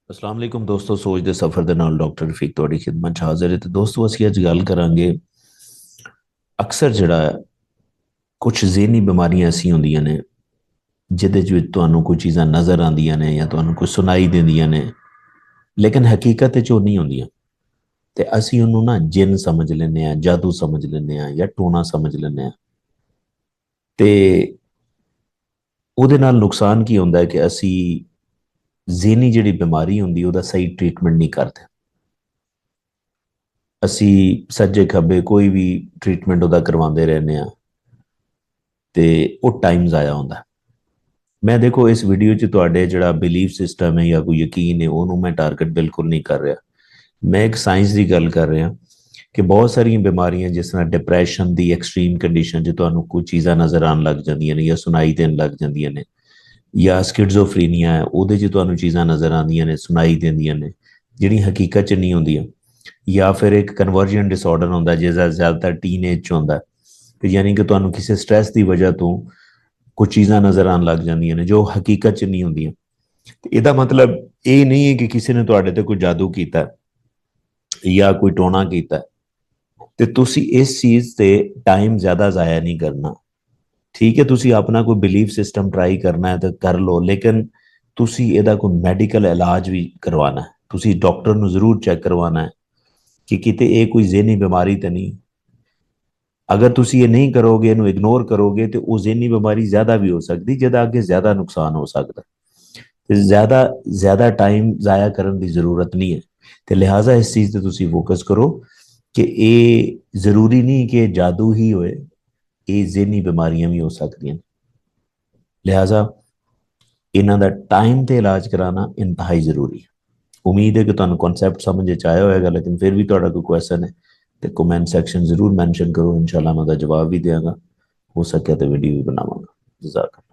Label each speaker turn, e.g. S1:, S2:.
S1: अस्सलाम वालेकुम दोस्तों, सोच दे सफ़र ਦੇ ਨਾਲ ਡਾਕਟਰ ਰਫੀਕ ਤੁਹਾਡੀ ਖਿਦਮਤ 'ਚ ਹਾਜ਼ਰ ਹੈ। ਤੇ ਦੋਸਤੋ ਅਸੀਂ ਅੱਜ ਗੱਲ ਕਰਾਂਗੇ। ਅਕਸਰ ਜਿਹੜਾ ਹੈ, ਕੁਝ ਜ਼ਿਹਨੀ ਬਿਮਾਰੀਆਂ ਐਸੀਆਂ ਹੁੰਦੀਆਂ ਨੇ ਜਿਹਦੇ 'ਚ ਵਿੱਚ ਤੁਹਾਨੂੰ ਕੋਈ ਚੀਜ਼ਾਂ ਨਜ਼ਰ ਆਉਂਦੀਆਂ ਨੇ ਜਾਂ ਤੁਹਾਨੂੰ ਕੁਝ ਸੁਣਾਈ ਦਿੰਦੀਆਂ ਨੇ, ਲੇਕਿਨ ਹਕੀਕਤ 'ਚ ਉਹ ਨਹੀਂ ਹੁੰਦੀਆਂ। ਤੇ ਅਸੀਂ ਉਹਨੂੰ ਨਾ ਜਿੰਨ ਸਮਝ ਲੈਂਦੇ ਹਾਂ, ਜਾਦੂ ਸਮਝ ਲੈਂਦੇ ਹਾਂ ਜਾਂ ਟੋਣਾ ਸਮਝ ਲੈਂਦੇ ਹਾਂ। ਤੇ ਉਹਦੇ ਨਾਲ ਨੁਕਸਾਨ ਕੀ ਹੁੰਦਾ ਹੈ ਕਿ ਅਸੀਂ ਜ਼ਿਹਨੀ ਜਿਹੜੀ ਬਿਮਾਰੀ ਹੁੰਦੀ ਉਹਦਾ ਸਹੀ ਟ੍ਰੀਟਮੈਂਟ ਨਹੀਂ ਕਰਦੇ। ਅਸੀਂ ਸੱਜੇ ਖੱਬੇ ਕੋਈ ਵੀ ਟ੍ਰੀਟਮੈਂਟ ਉਹਦਾ ਕਰਵਾਉਂਦੇ ਰਹਿੰਦੇ ਹਾਂ ਤੇ ਉਹ ਟਾਈਮ ਜ਼ਾਇਆ ਹੁੰਦਾ। ਮੈਂ ਦੇਖੋ ਇਸ ਵੀਡੀਓ 'ਚ ਤੁਹਾਡੇ ਜਿਹੜਾ ਬਿਲੀਫ ਸਿਸਟਮ ਹੈ ਜਾਂ ਕੋਈ ਯਕੀਨ ਹੈ ਉਹਨੂੰ ਮੈਂ ਟਾਰਗੇਟ ਬਿਲਕੁਲ ਨਹੀਂ ਕਰ ਰਿਹਾ। ਮੈਂ ਇੱਕ ਸਾਇੰਸ ਦੀ ਗੱਲ ਕਰ ਰਿਹਾ ਕਿ ਬਹੁਤ ਸਾਰੀਆਂ ਬਿਮਾਰੀਆਂ ਜਿਸ ਤਰ੍ਹਾਂ ਡਿਪਰੈਸ਼ਨ ਦੀ ਐਕਸਟ੍ਰੀਮ ਕੰਡੀਸ਼ਨ 'ਚ ਤੁਹਾਨੂੰ ਕੁਝ ਚੀਜ਼ਾਂ ਨਜ਼ਰ ਆਉਣ ਲੱਗ ਜਾਂਦੀਆਂ ਨੇ ਜਾਂ ਸੁਣਾਈ ਦੇਣ ਲੱਗ ਜਾਂਦੀਆਂ ਨੇ, ਜਾਂ ਸਕਿਜ਼ੋਫਰੀਨੀਆ ਹੈ ਉਹਦੇ 'ਚ ਤੁਹਾਨੂੰ ਚੀਜ਼ਾਂ ਨਜ਼ਰ ਆਉਂਦੀਆਂ ਨੇ, ਸੁਣਾਈ ਦਿੰਦੀਆਂ ਨੇ, ਜਿਹੜੀਆਂ ਹਕੀਕਤ 'ਚ ਨਹੀਂ ਹੁੰਦੀਆਂ। ਜਾਂ ਫਿਰ ਇੱਕ ਕਨਵਰਜਨ ਡਿਸਆਰਡਰ ਹੁੰਦਾ ਜਿਹਦਾ ਜ਼ਿਆਦਾਤਰ ਟੀਨੇਜ 'ਚ ਹੁੰਦਾ ਕਿ ਯਾਨੀ ਕਿ ਤੁਹਾਨੂੰ ਕਿਸੇ ਸਟ੍ਰੈਸ ਦੀ ਵਜ੍ਹਾ ਤੋਂ ਕੁਝ ਚੀਜ਼ਾਂ ਨਜ਼ਰ ਆਉਣ ਲੱਗ ਜਾਂਦੀਆਂ ਨੇ ਜੋ ਹਕੀਕਤ 'ਚ ਨਹੀਂ ਹੁੰਦੀਆਂ। ਤੇ ਇਹਦਾ ਮਤਲਬ ਇਹ ਨਹੀਂ ਹੈ ਕਿ ਕਿਸੇ ਨੇ ਤੁਹਾਡੇ ਤੇ ਕੋਈ ਜਾਦੂ ਕੀਤਾ ਜਾਂ ਕੋਈ ਟੋਣਾ ਕੀਤਾ ਤੇ ਤੁਸੀਂ ਇਸ ਚੀਜ਼ ਤੇ ਟਾਈਮ ਜ਼ਿਆਦਾ ਜ਼ਾਇਆ ਨਹੀਂ ਕਰਨਾ। ਠੀਕ ਹੈ, ਤੁਸੀਂ ਆਪਣਾ ਕੋਈ ਬਿਲੀਫ ਸਿਸਟਮ ਟਰਾਈ ਕਰਨਾ ਹੈ ਤਾਂ ਕਰ ਲਓ, ਲੇਕਿਨ ਤੁਸੀਂ ਇਹਦਾ ਕੋਈ ਮੈਡੀਕਲ ਇਲਾਜ ਵੀ ਕਰਵਾਉਣਾ ਹੈ। ਤੁਸੀਂ ਡਾਕਟਰ ਨੂੰ ਜ਼ਰੂਰ ਚੈੱਕ ਕਰਵਾਉਣਾ ਹੈ ਕਿ ਕਿਤੇ ਇਹ ਕੋਈ ਜ਼ਿਹਨੀ ਬਿਮਾਰੀ ਤਾਂ ਨਹੀਂ। ਅਗਰ ਤੁਸੀਂ ਇਹ ਨਹੀਂ ਕਰੋਗੇ, ਇਹਨੂੰ ਇਗਨੋਰ ਕਰੋਗੇ ਤੇ ਉਹ ਜ਼ਿਹਨੀ ਬਿਮਾਰੀ ਜ਼ਿਆਦਾ ਵੀ ਹੋ ਸਕਦੀ, ਜਿਹਦਾ ਅੱਗੇ ਜ਼ਿਆਦਾ ਨੁਕਸਾਨ ਹੋ ਸਕਦਾ। ਤੇ ਜ਼ਿਆਦਾ ਜ਼ਿਆਦਾ ਟਾਈਮ ਜ਼ਾਇਆ ਕਰਨ ਦੀ ਜ਼ਰੂਰਤ ਨਹੀਂ ਹੈ। ਤੇ ਲਿਹਾਜ਼ਾ ਇਸ ਚੀਜ਼ ਤੇ ਤੁਸੀਂ ਫੋਕਸ ਕਰੋ ਕਿ ਇਹ ਜ਼ਰੂਰੀ ਨਹੀਂ ਕਿ ਜਾਦੂ ਹੀ ਹੋਏ, ਇਹ ਜ਼ਿਹਨੀ ਬਿਮਾਰੀਆਂ ਵੀ ਹੋ ਸਕਦੀਆਂ ਨੇ। ਲਿਹਾਜ਼ਾ ਇਹਨਾਂ ਦਾ ਟਾਈਮ ਤੇ ਇਲਾਜ ਕਰਾਉਣਾ ਇੰਤਹਾਈ ਜ਼ਰੂਰੀ ਹੈ। ਉਮੀਦ ਹੈ ਕਿ ਤੁਹਾਨੂੰ ਕਨਸੈਪਟ ਸਮਝ 'ਚ ਆਇਆ ਹੋਏਗਾ, ਲੇਕਿਨ ਫਿਰ ਵੀ ਤੁਹਾਡਾ ਕੋਈ ਕੁਐਸਚਨ ਹੈ ਤੇ ਕਮੈਂਟ ਸੈਕਸ਼ਨ ਜ਼ਰੂਰ ਮੈਂਸ਼ਨ ਕਰੋ। ਇਨਸ਼ਾਅੱਲਾ ਮੈਂ ਉਹਦਾ ਜਵਾਬ ਵੀ ਦਿਆਂਗਾ, ਹੋ ਸਕਿਆ ਤਾਂ ਵੀਡੀਓ ਵੀ ਬਣਾਵਾਂਗਾ। ਜਜ਼ਾਕ